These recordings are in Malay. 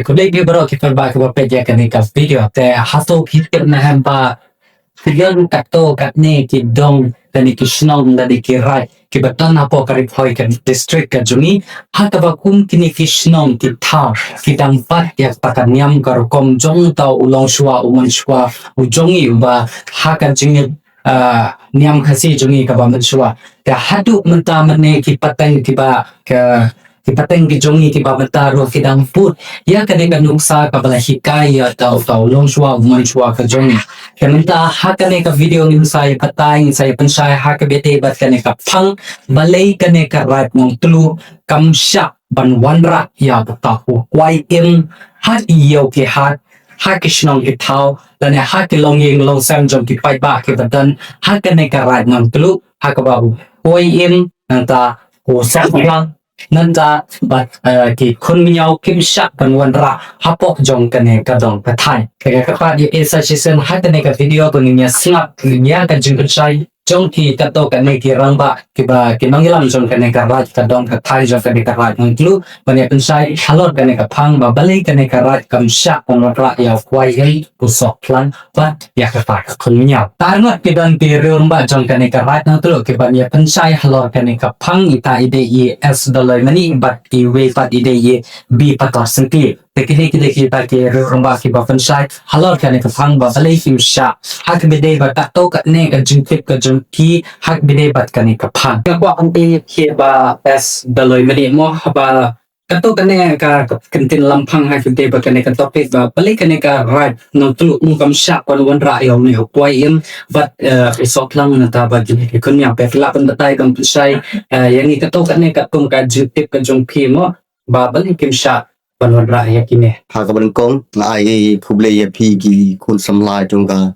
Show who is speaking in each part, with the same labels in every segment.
Speaker 1: Kulay bro kita ba ko pa ja kan ka video te hato hit na hamba Tigang kato katne ki dong tani ki shnong dani ki rai ki batana po karip hoy kan district ka juni hataba kum kini ki shnong ki tha ki dang pat ya takanyam kar kom jong ta ulong shwa uman shwa ujongi ba hakan jingi niam khasi jungi ka ba man shwa ka hadu menta mane ki patang ki ba ka ki patang ki jongi ki ba menta ro ki dang put ya ka de nuksa ka bala hikaya ta ulong shwa uman shwa ka jongi Kementa hakane ka video ni saya patay saya pensay hakabete bat kane ka phang balay kane ka rat mong tulu kamsha banwanra ya batahu kwai im hat iyo ke hat hakishnong ke thao lane hakilong yeng long sam jom ki pai ba ke batan hakane ka rat mong tulu hakababu kwai im nanta ko sa lang nanda bat ki kun miao kim sha ban ra hapok jong kane ka dong ka thai ka pa di esa chisen hatane ka video to niya snap niya ka jing chai jong ki ka to ka ne ki rang ba ki ba ki nong ilam jong kane ka rat ka dong ka thai jong kane ka rat ng tlu ban ya pensai halot kane ka phang ba balai kane ka rat kam sha ban ra ya kwai hei pu sok plan ba ya ka pa kun miao tar ngot ki dan ki rung ba jong kane ka rat ng tlu ki ban ya pensai halot kane ka phang ita ide ye as dollar mani bat ki we pat ide ye bi patar senti teknik ki ba ki rumba ki ba pensai halor kane ka phang ba balai kim sha hak bide ba ta to ka ne ka jing tip ka jing ki hak bide bat kane ka phang ka kwa anti ki ba as dollar mani mo ba ka to kane ka kentin lampang hak bide ba kane ka topik ba balai kane ka right no tu mu kam sha wan ra yo ne kwai im but isok lang na ta ba jing ki kun ya pe la pen tai kam pensai yang ni ka to kane ka tum ka jing tip ka jong pi mo ba balai kim sha Panwan rakyat kini.
Speaker 2: Hakaban kong na ay kuble ya pi ki kun samla jongga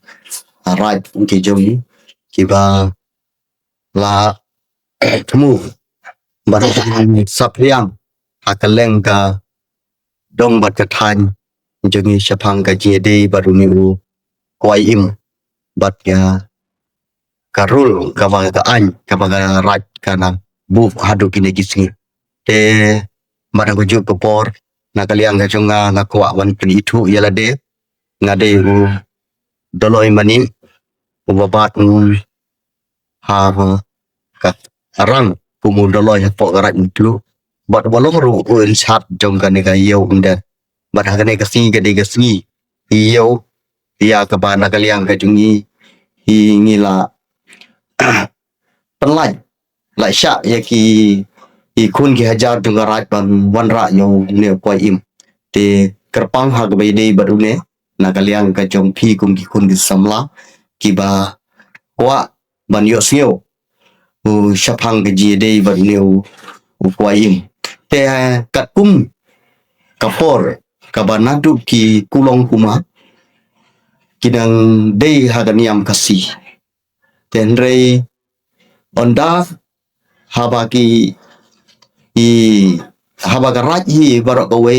Speaker 2: right ki jong ki ba la temu bar sapriang hakaleng ka dong bat ka than jongi shapang ka jede baruni u kwai im bat ya karul ka ba ka an ka ba right kana bu hadu kini kisngi te barang ko juk ko por nakaliang ka jonga ngakwa wan penitu yala de ngade u doloi mani ubabat ha ka arang kumu doloi po garat itu bat bolong ru un chat jonga ne ka yo unda bat ha ne ka singi ka de ka singi yo ya ka ba nakaliang ka jongi hi ngila penlai lai sha ya ki kun ki hajar jonga rat ban wan ra yo ne kwai im te kerpang ha ga de baru ne nakaliang ka jong pi kum ki kun ki samla ki ba kwa ban yo sio u shapang ga ji de baru ne u kwai im te kat kum kapor ka banadu ki kulong kuma kidang de ha ga niam kasi ten re onda habaki habaga raj hi barok gawe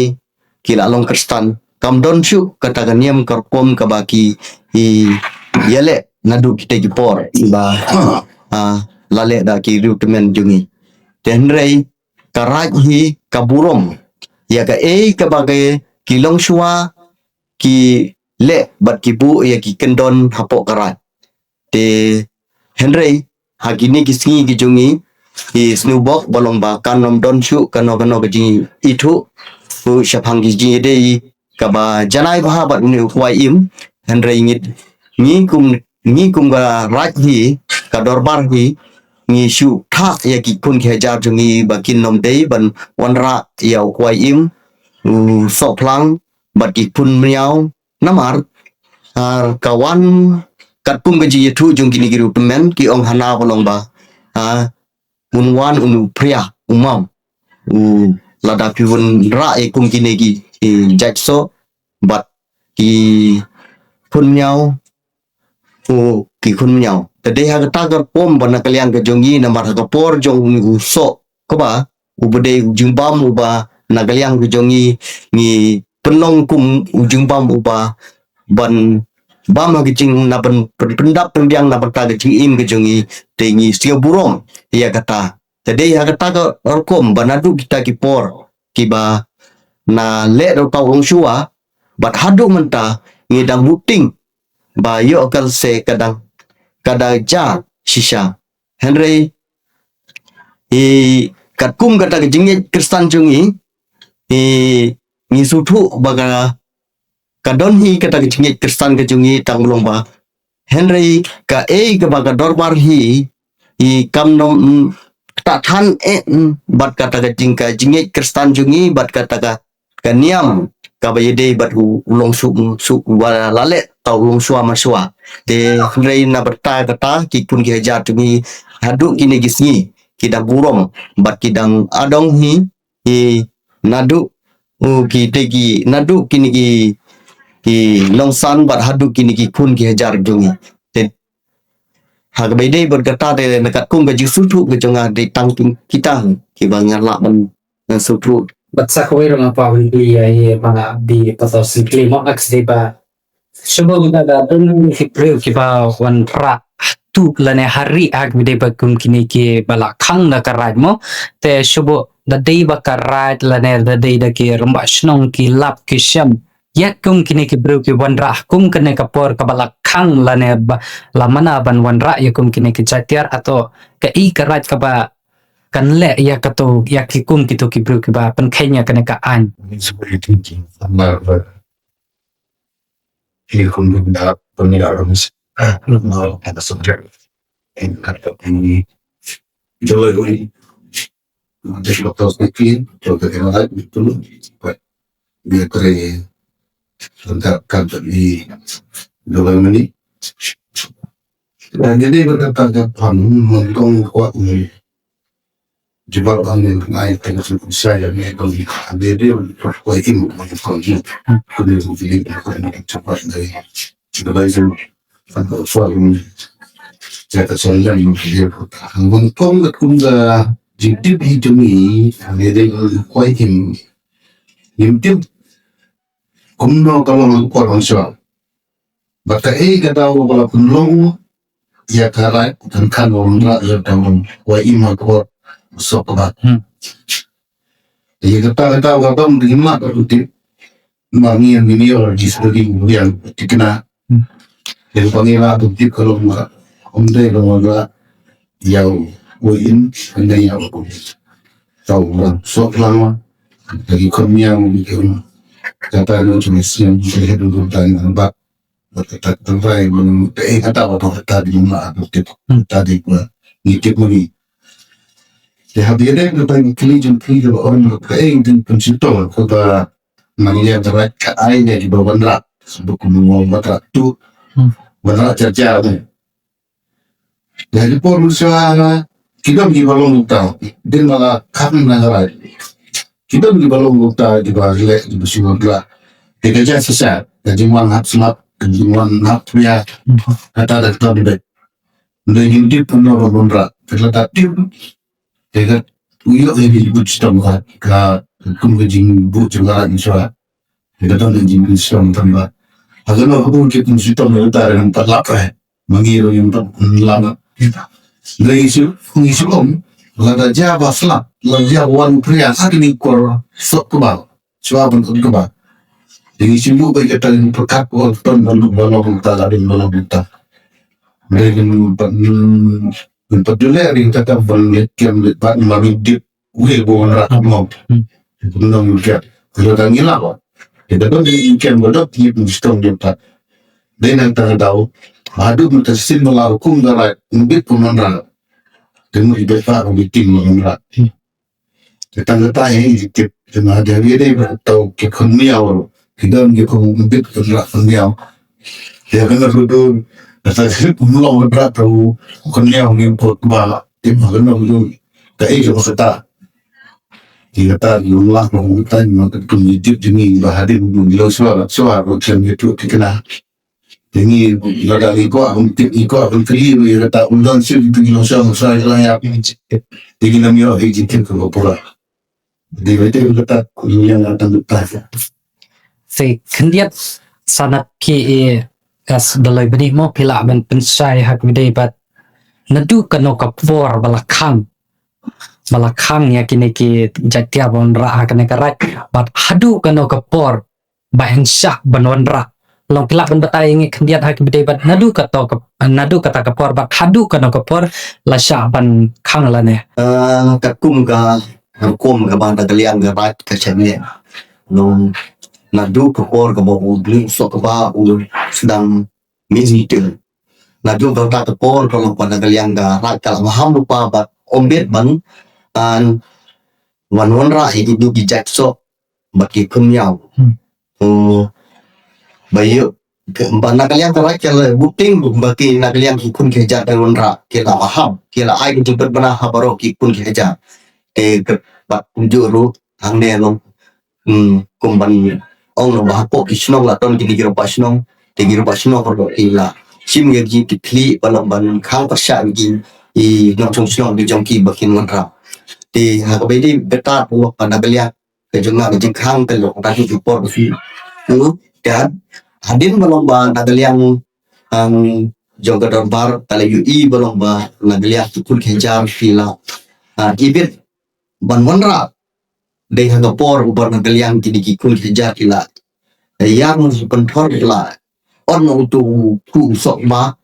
Speaker 2: kila long kristan kam don shu kata ganiam karkom kabaki yele nadu kita jipor ba lale da ki rutemen jungi tenrei karaj hi kaburom ya ka kabagai kilong shua ki le bat ki bu ya ki kendon hapok karat te henrei hagini kisingi ki jungi snowbox bolong ba kanom don shu kano gaji itu shapang ji de ka ba janai ba bat ni kwai im henrei ngit ni kum ga raj hi ka dorbar hi ni shu tha ya ki kun ke jar jungi ba kin nom de ban wanra ya kwai im so plang bat ki pun miao namar kawan kat pum gaji itu jung kini kiru temen ki ong hana bolong ba unwan unu pria umam lada piwun ra kum kini ki jakso bat ki pun miao ki kun miao tade ha ta gar pom bana kaliang ke jongi namar ha por jong so ko ba ubede jumbam uba nagaliang ke jongi ni penong kum jumbam uba ban bam ha kicing na pendap pendiang na berta ke im ke jongi tengi sio burong ya kata tade ha kata ko kom banadu kita ki por ki ba na le do tau long shua bat hadu menta ngidang muting ba yo kal se kadang kada ja shisha Henry kat kum kata jingit Kristan jungi ngisutu baga kadon hi kata jingit Kristan ke jungi tang lomba Henry ka ke baga dorbar hi kam nom tak than bat kata ka jingit Kristan jungi bat kata ka niam ka bayede bat ulong su wala lale tau ulong suwa masua de Henry na berta kata ki pun ki hajar jungi hadu kini gisni kidang burong bat kidang adong hi nadu ki tegi nadu kini ki longsan bat hadu kini ki kun ki hajar jungi te hag baide berkata de nakat kum gaji sutu ke jonga de tangking kita ki bangan la ban sutu
Speaker 1: But sa kawiro nga pa hindi ay mga di pato simply mo aksde ba Subo na da dun Hebrew kiba wan ra tu lane hari ag midai ba kum kini ki bala khang na karat mo te subo da dei ba karat lane da dei da ki rumba snong ki lap ki sham yak kum kini ki bru ki wan ra kum kene ka por ka bala khang lane ba la mana ban wan ra ya kum kini ki chatiar ato ka I karat ka ba kan le ya kato ya ki kum ki to ki bru ki ba pen kenya kene ka an
Speaker 3: It's very thinking. He couldn't have familiarities now at the subject and cut up any delivery. The doctors make clean, so that they like me to look, but we are trying that country delivery. Jadi berkata pan mengkong kuat ni jebak angin naik tengah saya ni kalau dia perkuat imu mengkong ni kudu jadi cepat dari delivery pada soal ini saya saya yang dia mengkong ketunda jadi hijumi dia kuat imu imtim kumno kalau mengkuat manusia bata kata kalau kumno ya karai kan orang ya dalam wa ima ko sok ba ya kata terima berarti mami yang ini orang di sini yang dikena yang panggil bukti kalau enggak deh kalau enggak yang win anda yang tahu sok lama lagi kami yang bikin kata lu cuma siang saya dulu tanya mbak terbaik kata apa tadi mak tadi gua ngikip muni ya dia ada tentang kelijen orang dan pencinta kota manila terbaik airnya di bawah berat sebab ngomong berat tu berat cerca jadi por manusia kita pergi balong utang dia malah kami mengajar kita pergi balong utang di bawah lek di bawah gelah kita jangan sesat jadi uang habis kejuan ya kata ada tahu deh dengan dia pernah beronrak terletak tim dengan uyuk ini ibu sistem ka kumgajing bu juga insya kita tahu dengan sistem tambah agar aku kita sistem itu ada yang terlapar mengiru yang lama lagi isu lada jawab selap lada wan pria saat ini kor sok kebal cuapan kebal jadi sibuk bagi kita yang perkat waktu lalu balong tak ada balong kita dengan peduli yang kata balik yang lepas mami dip wheel bawa rakyat mau belum juga kalau tak gila apa kita tu di ikan bodoh tiap sistem dia dan yang tak tahu adu mutasin melakukan dalam lebih pemandangan dengan ibadah orang bikin mengerat kita ini tip dengan ada dia tahu kekonomian orang kita ngikut lebih berat dunia ya kan itu saya belum berat tahu dunia ngikut bala tim kan itu kayak kita jumlah pengurutan maka penyidik jenis bahadir menjelau suara macam itu kena jadi lada ikut ikut kiri dia kata undang sih itu jelau suara yang jadi namanya hijau ke bawah dia itu kata yang akan bertanya
Speaker 1: si kendiat sanat ki as dalai bani mo pila ben pensai hak midai bat nadu kano kapor bala khang malakang ya kini ki jatia bon ra kene karai bat hadu kano kapor bahen syah banwan ra long kelak ban batai ingi kendiat hak bidai bat nadu kata kapor bat hadu kano kapor la syah ban khang la ne
Speaker 2: Kat kum ka kum ka bang tagaliang ka rat ka chemle nung nadu kapor ka bo bling so ka ba sedang meeting nadu ka kapor ka long tagaliang ka rat ka maham lupa bat ombet ban an wan ra hi du ki jack so baki kum yau bayu ban nakaliang ka rat ka buting baki nakaliang ki kun ke jat dan wan ra kila maham kila ai ki jemput bana habaro ki kun ke jat ke bat juru hang ne long kumban ong no ba ko ki snong la ton ki giro pa snong te giro pa snong ko ila sim ge ki kli balam ban khang pa sha gi I nong chung snong di jong ki bakin wan ra te ha ko be di beta pu pa na belia ke jong na ji khang te lo ta ki por fi ya hadin balam ba na beliang ang jong ka bar tale yu I balam ba na belia ki kun ke jar fi la ibit ban wan ra de ha por ubar na beliang ki di kun ke jar ki la yang pentor ki la on no tu ku sok ma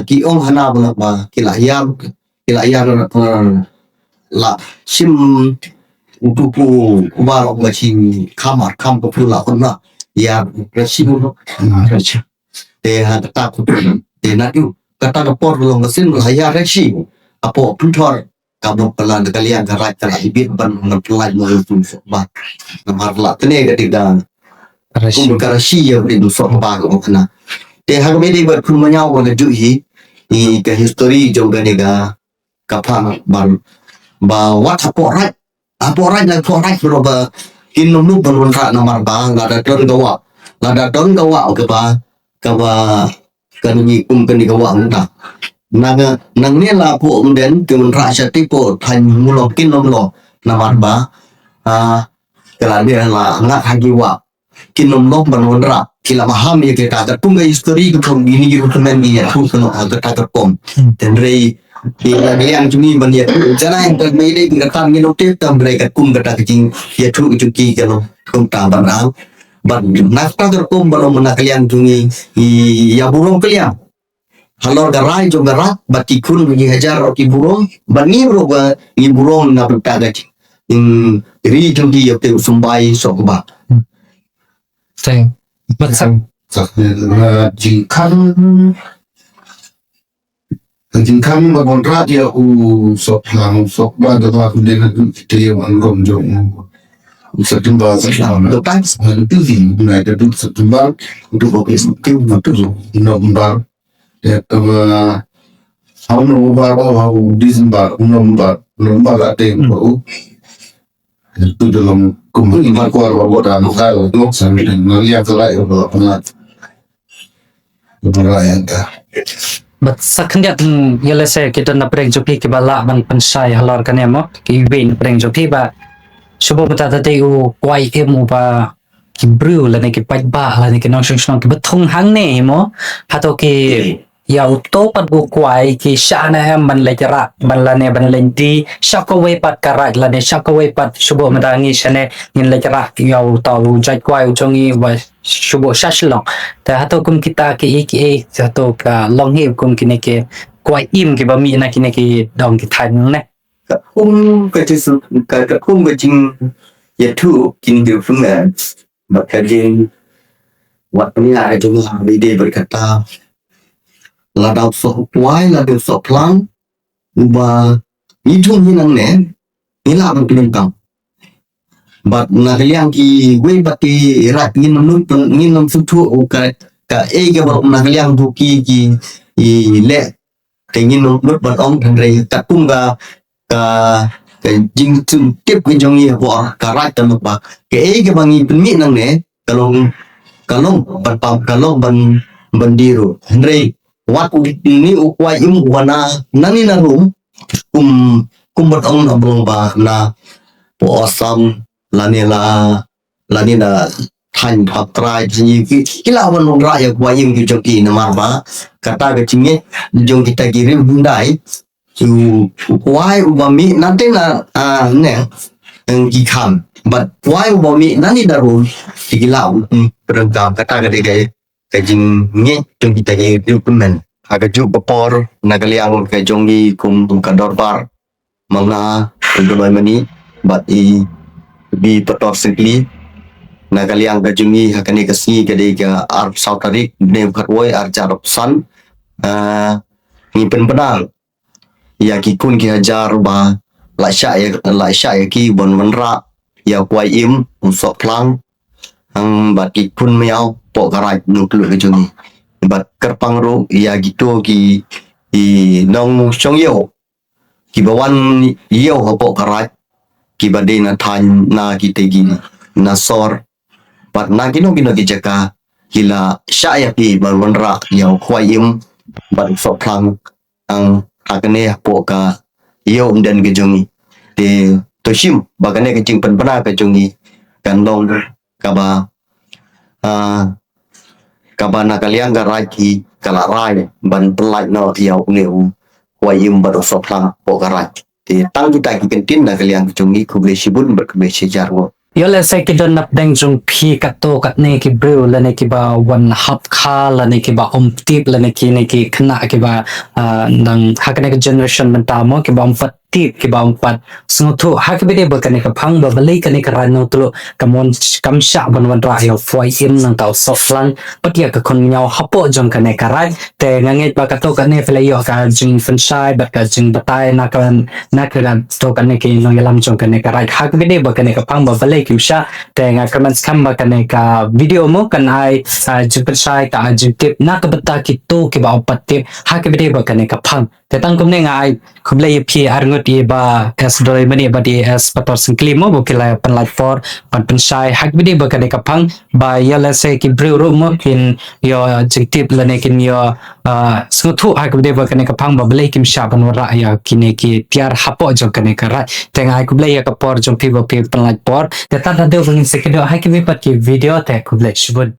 Speaker 2: ki ong hana bala ba kila yar la sim utu pu ba lo ba chin kamar kam ko pu la on na ya resim no te ha ta ku te na tu kata ka por lo mesin la ya resim apo pentor kamu pelan kalian karat kala ibit ban ngepelai mo tu sok ba na marla tene ga tidak kum ka rashi ya ri du sok ba ko kana te ha me de ber kum nya wo ga du hi I ka history jong ga ne ga ka pha ba wat apo rat la po rat ro ba kin num nu ban ron ra na mar ba ga da ton ga wa ka ba ka ni kum ka ni ga wa ta nang ne la po den ke mun ra sha ti po than mu lo kin nom lo na mar ba ka la dia la nga hagi wa kin nom lo ban ron ra kila maham ya ke ta tung ga history ko gini gitu temen ni ya tu kono aga ta kom ten rei kila yang jumi ban ya jana yang tak mai dei ga tan ngino te tam rei ka kum ga ta jing ya tu ju ki ka no kum ta ban ang ban nak ta kom ban mana kalian jumi ya burung kalian halor ga rai jo ga rat bati kun gi hajar ki burung ban ni ro ga ni burung na ta ga ri jumi ya te sumbai so ba
Speaker 1: teng matsak
Speaker 3: sak jing kan ba kontra dia sok lang sok ba da ba de na du te wan rom jong sa timba sa na
Speaker 2: ta
Speaker 3: tu di na da du sa timba du ba ke tu na tu no ba ya ta ba how no ba how December no ba la te ko tu dalam kumpulan keluarga bodoh kalau tu sambil melihat selai yang dah.
Speaker 1: bat sakandiat yele se kita na preng jopi ke bala ban pensai halor kane mo ki win preng jopi ba subo bata te u kwai emu ba ki bru la ne ki pai ba la ne ki nong shong ki bathung hang ne mo hato ki ya to pat bu kwai ki sha na hem ban le jara ban la ne ban len di shakaway pat karat la ne shakaway pat subo madangi shane nin le jara ya to jai kwai u chongi wa subo shashlong ta hato kum kita ki e hato ka long he kum ki ne ke kwai im ki ba mi na ki ne ki dong ki than ne
Speaker 2: ka tu ka kum ga jing ya tu kin dir fung ba ka jing wat ni ai tu ha bi de berkata la dau so wai la dau so plan ba ni chung ni nang ne ni la ban kin kam bat na liang ki we bat ki rat ni nam su thu ka e ga ba na liang bu ki le te ni nam lut ban ong thang re ta kum ga ka jing chung tiếp cái jong ni bo ka rat ta ba ke e ga bang ni mi nang ne kalong ban pam kalong ban diru re wat ni ukwai wana nani na room bat ong na bong ba na po asam lani na than phap trai ji ki la wan ong ra ya kwai im ki joki na mar ba kata ga chinge jong kita kirim bundai why ubami nanti na ne ang gikam but why ubami nani darul digilau perangkam kata kajing nge jong kita ke dokumen aga ju bapor nagaliang kajongi kum kador bar mga pagdamay mani but bi pator simply nagaliang kajongi hakani kasi kadai ka ar sautarik ne khatwoi ar jarop san ngi penang ya ki kun ki hajar ba la sha ya ki bon ra ya kwai im so plang ba ki kun miao po karai nu klu ke juni ba kerpang ro ya gitu ki nong chong yo ki bawan yo ho po karai ki bade na than na ki te gi na sor ba na ki no ki jaka kila sha ya ki bon ra ya kwai im ba so plang ang akane po ka iyo dan kejungi te toshim bagane kecing penpena kejungi kandong kaba kaba nakaliang garaki kala rai ban pelai no tiau neu wayim baru soplang po garai te tang kita ki kentin nakaliang kejungi kuble sibun berkebe sejarwo
Speaker 1: yo le se ki don nap deng jong phi ka to kat ne ki brew la ne ki ba one hap kha la ne ki ba tip la ne ki khna ki ba nang hakane ka generation menta mo ki ba tip ki ba snguthu hakbe ba kane ka phang ba balai kane ka rano tulo kamon kamsha ban ra yo foi in nang ka soflang patia ka kon nyao hapo jong kane ka rai te ngange ba ka to kane fele yo ka jing fanshai ba ka jing batai na ka to kane ki no yalam jong kane ka rai hakbe ba kane ka phang ba balai kimsha te nga comments kamba kane ka video mo kan ai jipet sai ka tip na ka bata ki to ki ba tip hakbe ba kane ka phang te tang kum ne nga ai khuble phi arngot ye ba as doi mani ba di as pator singkli mo bukila pan light for pan sai hakbe ba kane ka phang ba yala se ki brew ro mo kin yo tip la ne kin yo snguthu hakbe ba kane ka phang ba balai kimsha ban ra ya kine ki tiar hapo jong kane ka ra te nga ai khuble ya ka por jong phi ba phi pan light por te ta da de vang se ke do hakbe pat ki video te khuble shibun